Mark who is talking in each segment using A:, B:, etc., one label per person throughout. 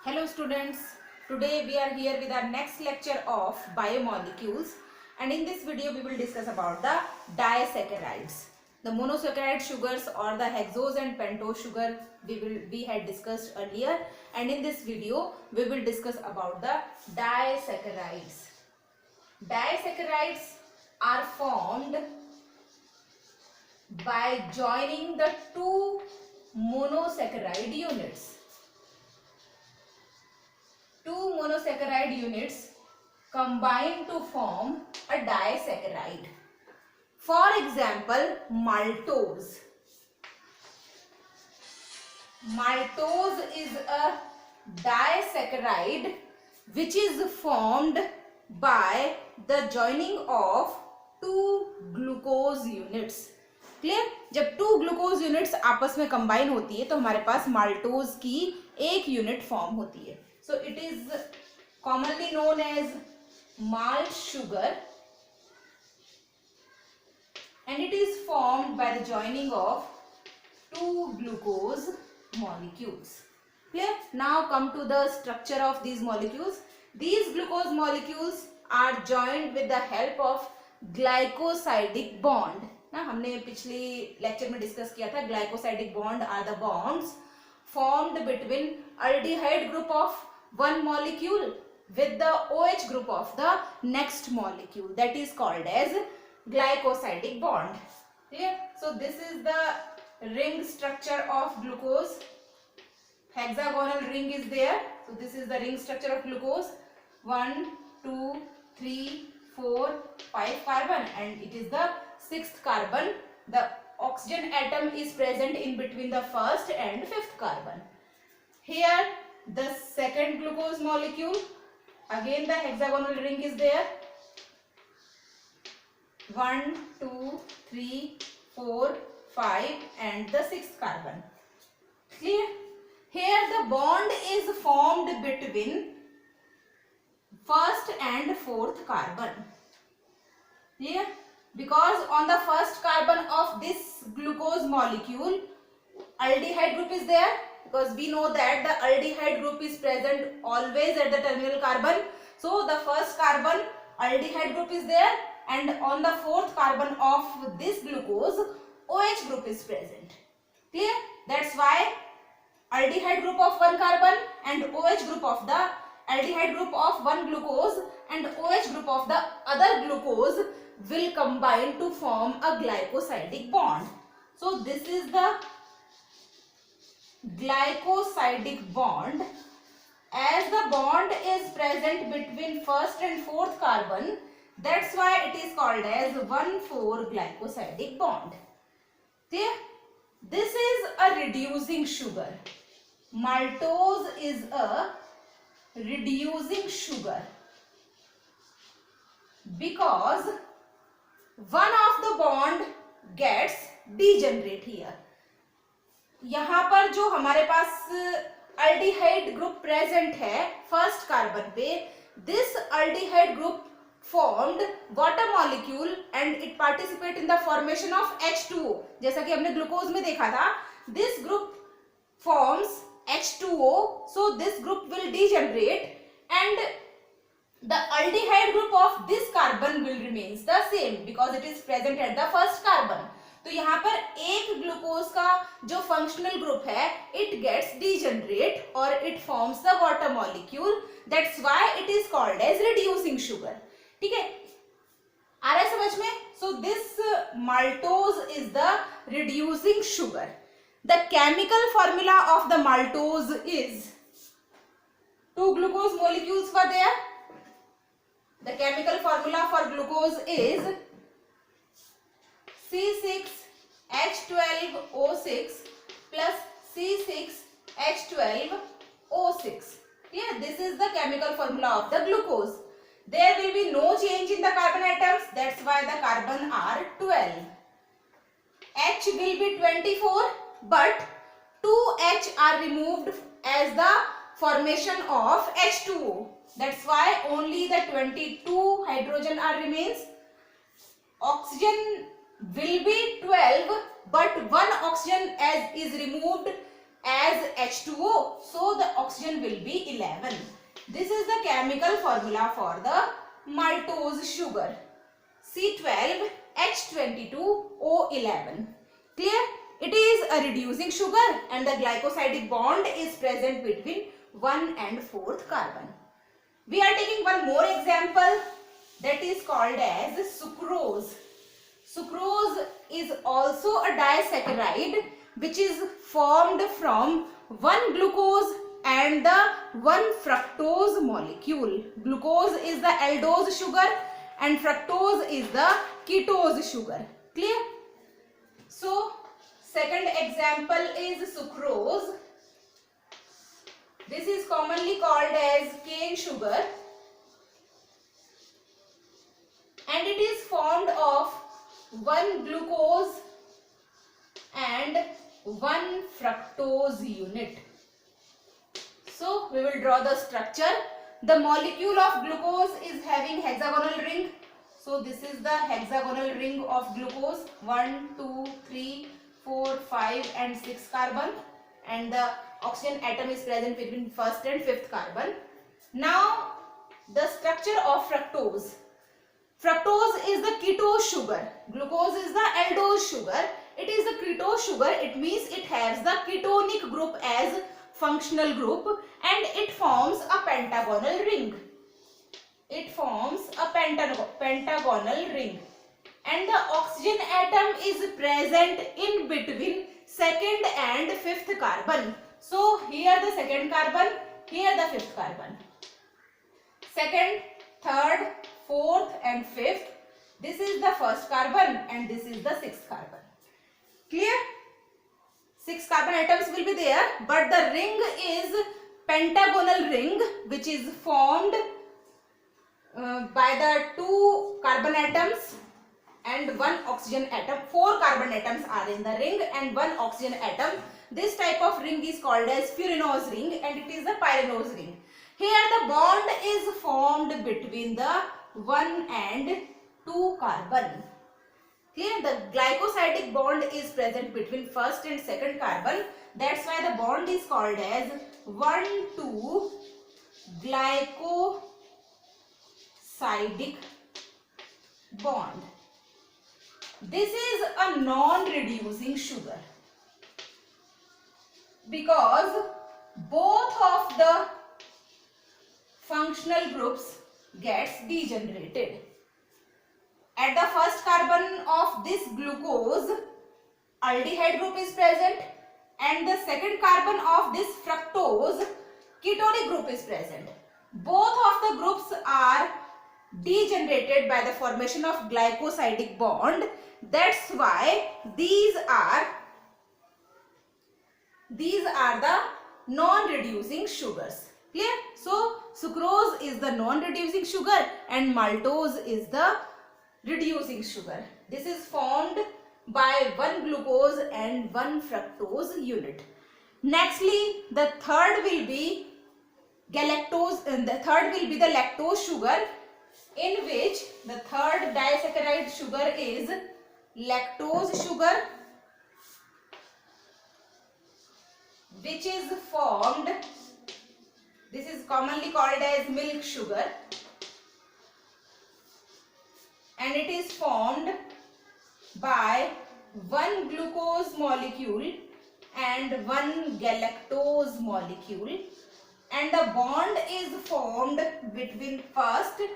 A: Hello students, today we are here with our next lecture of biomolecules, and in this video we will discuss about the disaccharides. The monosaccharide sugars or the hexose and pentose sugar we had discussed earlier, and in this video we will discuss about the disaccharides. Disaccharides are formed by joining the two monosaccharide units. Two monosaccharide units combine to form a disaccharide. For example, maltose. Maltose is a disaccharide which is formed by the joining of two glucose units. Clear? जब to glucose units आपस में combine होती है तो हमारे पास maltose की एक unit form होती है. So it is commonly known as malt sugar, and it is formed by the joining of two glucose molecules. Clear? Now come to the structure of these molecules. These glucose molecules are joined with the help of glycosidic bond. ना हमने पिछली lecture में discuss किया था. Glycosidic bond are the bonds formed between aldehyde group of one molecule with the OH group of the next molecule. That is called as glycosidic bond. Clear? So this is the ring structure of glucose. Hexagonal ring is there. So this is the ring structure of glucose. 1, 2, 3, 4, 5 carbon, and it is the sixth carbon. The oxygen atom is present in between the first and fifth carbon. Here the second glucose molecule, again the hexagonal ring is there. 1, 2, 3, 4, 5 and the sixth carbon. Clear? Here the bond is formed between first and fourth carbon. Clear? Because on the first carbon of this glucose molecule, aldehyde group is there. Because we know that the aldehyde group is present always at the terminal carbon. So the first carbon aldehyde group is there, and on the fourth carbon of this glucose, OH group is present. Clear? That's why aldehyde group of one carbon and OH group of the aldehyde group of one glucose and OH group of the other glucose will combine to form a glycosidic bond. So this is the glycosidic bond. As the bond is present between first and fourth carbon, that's why it is called as 1,4 glycosidic bond. Okay? This is a reducing sugar. Maltose is a reducing sugar because one of the bond gets degenerate here. यहाँ पर जो हमारे पास aldehyde group present है first carbon पे, this aldehyde group formed water molecule and it participate in the formation of H2O. जैसा कि हमने glucose में देखा था, this group forms H2O, so this group will degenerate and the aldehyde group of this carbon will remains the same because it is present at the first carbon. तो यहाँ पर एक ग्लूकोज का जो फंक्शनल ग्रुप है, it gets degenerate or it forms the water molecule. That's why it is called as reducing sugar. ठीक है? आ रहा है समझ में? So this maltose is the reducing sugar. The chemical formula of the maltose is, two glucose molecules were there. The chemical formula for glucose is C6H12O6 plus C6H12O6. Yeah, this is the chemical formula of the glucose. There will be no change in the carbon atoms. That's why the carbon are 12. H will be 24, but 2H are removed as the formation of H2O. That's why only the 22 hydrogen are remains. Oxygen will be 12, but one oxygen as is removed as H2O, so the oxygen will be 11. This is the chemical formula for the maltose sugar, C12H22O11. Clear? It is a reducing sugar and the glycosidic bond is present between 1 and 4th carbon. We are taking one more example, that is called as sucrose. Sucrose is also a disaccharide which is formed from one glucose and the one fructose molecule. Glucose is the aldose sugar and fructose is the ketose sugar. Clear? So, second example is sucrose. This is commonly called as cane sugar and it is formed of one glucose and one fructose unit. So we will draw the structure. The molecule of glucose is having hexagonal ring. So this is the hexagonal ring of glucose, 1, 2, 3, 4, 5 and 6 carbon, and the oxygen atom is present between 1st and 5th carbon. Now the structure of fructose. Fructose is the ketose sugar. Glucose is the aldose sugar. It is the ketose sugar. It means it has the ketonic group as functional group and it forms a pentagonal ring. It forms a pentagonal ring. And the oxygen atom is present in between 2nd and 5th carbon. So here the 2nd carbon, here the 5th carbon. 2nd, 3rd, 4th and 5th. This is the 1st carbon and this is the 6th carbon. Clear? 6 carbon atoms will be there, but the ring is pentagonal ring which is formed by the 2 carbon atoms and 1 oxygen atom. 4 carbon atoms are in the ring and 1 oxygen atom. This type of ring is called as furanose ring and it is a pyranose ring. Here the bond is formed between the 1 and 2 carbon. Clear? The glycosidic bond is present between 1st and 2nd carbon. That's why the bond is called as 1,2 glycosidic bond. This is a non-reducing sugar because both of the functional groups gets degenerated. At the 1st carbon of this glucose, aldehyde group is present and the 2nd carbon of this fructose, ketonic group is present. Both of the groups are degenerated by the formation of glycosidic bond. That's why these are the non-reducing sugars. Clear? So sucrose is the non-reducing sugar and maltose is the reducing sugar. This is formed by 1 glucose and 1 fructose unit. Nextly, the third will be galactose and the third will be the lactose sugar, in which the third disaccharide sugar is lactose sugar, which is formed, this is commonly called as milk sugar, and it is formed by 1 glucose molecule and 1 galactose molecule, and the bond is formed between 1st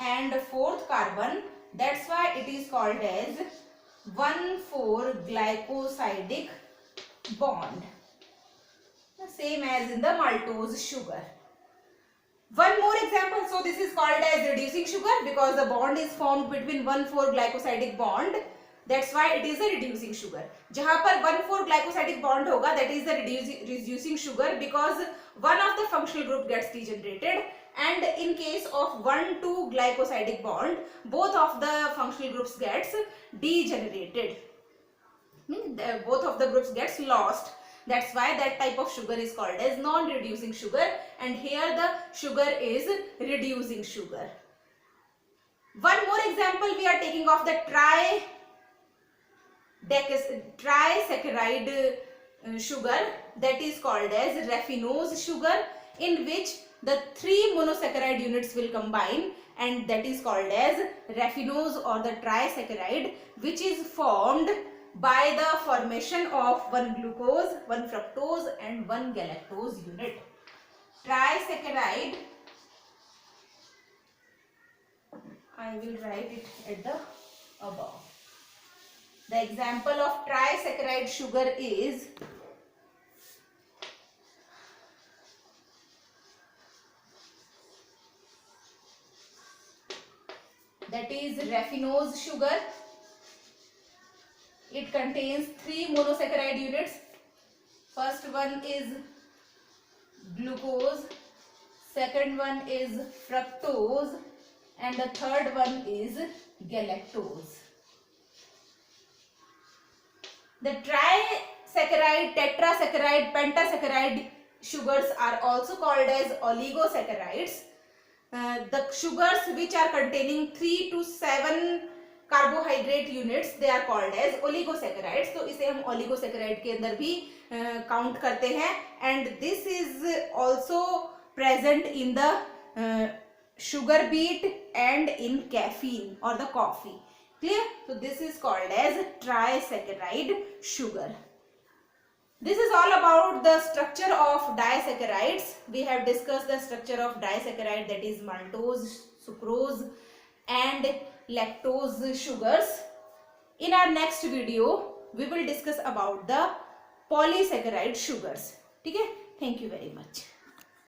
A: and 4th carbon. That's why it is called as 1,4 glycosidic bond, the same as in the maltose sugar. One more example. So this is called as reducing sugar because the bond is formed between 1,4 glycosidic bond. That's why it is a reducing sugar. जहाँ पर 1,4 glycosidic bond होगा, that is the reducing sugar because one of the functional group gets degenerated, and in case of 1,2 glycosidic bond, both of the functional groups gets degenerated. Means both of the groups gets lost. That's why that type of sugar is called as non-reducing sugar, and here the sugar is reducing sugar. One more example we are taking of the trisaccharide sugar, that is called as raffinose sugar, in which the 3 monosaccharide units will combine, and that is called as raffinose or the trisaccharide, which is formed by the formation of 1 glucose, 1 fructose and 1 galactose unit. Trisaccharide, I will write it at the above. The example of trisaccharide sugar is that is raffinose sugar. It contains 3 monosaccharide units. First one is glucose, second one is fructose, and the third one is galactose. The trisaccharide, tetrasaccharide, pentasaccharide sugars are also called as oligosaccharides. The sugars which are containing 3 to 7 carbohydrate units, they are called as oligosaccharides. तो इसे हम oligosaccharide के अंदर भी count करते हैं. And this is also present in the sugar beet and in caffeine और the coffee. Clear? तो this is called as trisaccharide sugar. This is all about the structure of disaccharides. We have discussed the structure of disaccharide, that is maltose, sucrose and lactose sugars. In our next video, we will discuss about the polysaccharide sugars. ठीक है? Thank you very much.